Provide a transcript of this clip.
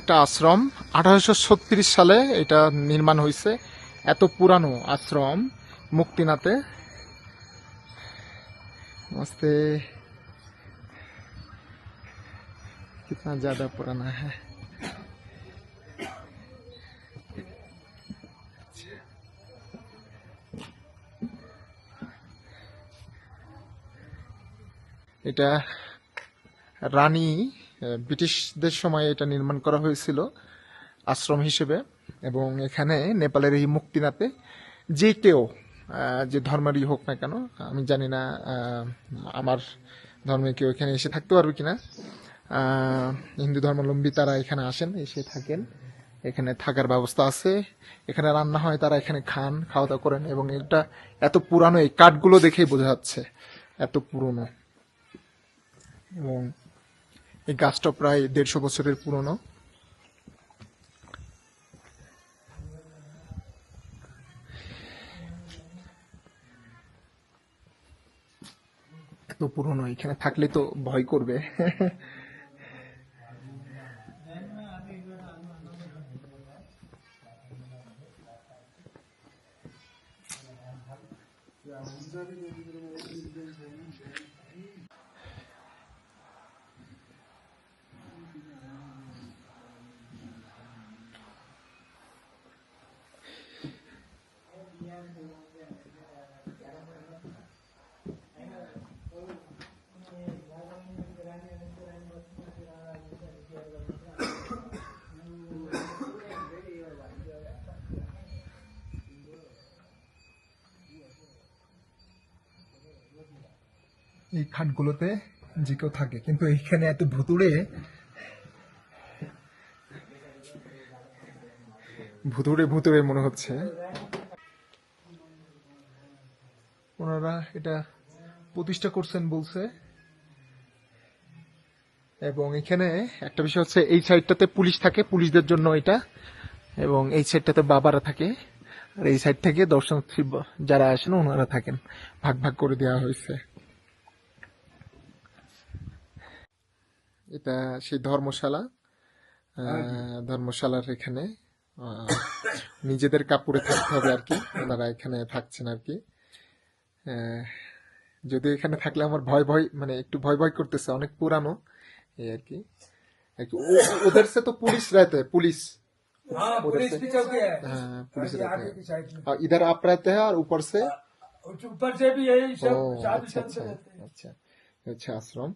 একটা আশ্রম 1836 সালে এটা নির্মাণ হয়েছে। এত পুরানো আশ্রম মুক্তিনাথে। मस्त कितना ज्यादा पुराना है। এটা রানী ব্রিটিশদের সময় এটা নির্মাণ করা হয়েছিল আশ্রম হিসেবে। এবং এখানে নেপালের এই মুক্তিনাথে যে কেউ যে ধর্মেরই হোক না কেন, আমি জানি না আমার ধর্মে কেউ এখানে এসে থাকতে পারবে কিনা, হিন্দু ধর্মাবলম্বী তারা এখানে আসেন, এসে থাকেন। এখানে থাকার ব্যবস্থা আছে, এখানে রান্না হয়, তারা এখানে খান, খাওয়া দাওয়া করেন। এবং এটা এত পুরানো, এই কাঠগুলো দেখেই বোঝা যাচ্ছে এত পুরনো। এবং এই গাছটা প্রায় 150 বছরের পুরনো। এত পুরনো, এখানে থাকলে তো ভয় করবে। এই খাটগুলোতে যে কেউ থাকে, কিন্তু এইখানে এত ভুতুড়ে ভুতুড়ে ভুতুড়ে মনে হচ্ছে। ওনারা এটা প্রতিষ্ঠা করছেন বলছে। এবং এখানে একটা বিষয় হচ্ছে, এই সাইডটাতে পুলিশ থাকে, পুলিশদের জন্য এটা। এবং এই সাইডটাতে বাবারা থাকে, আর এই সাইড থেকে দর্শনার্থী যারা আসেন ওনারা থাকেন। ভাগ ভাগ করে দেওয়া হয়েছে। এটা সেই ধর্মশালা। ধর্মশালার এখানে নিজেদের কাপড়ে থাকতে হবে আর কি, ওনারা এখানে থাকছেন আর কি। যদি এখানে থাকলে আমার ভয় ভয়, মানে একটু ভয় ভয় করতেছে, অনেক পুরানো এই আর কি। उधर से तो पुलिस रहते हैं, पुलिस उधर से, हाँ पुलिस रहते हैं। और इधर आप रहते हैं, और ऊपर से से भी यही सब ओ अच्छा अच्छा अच्छा अच्छा आश्रम।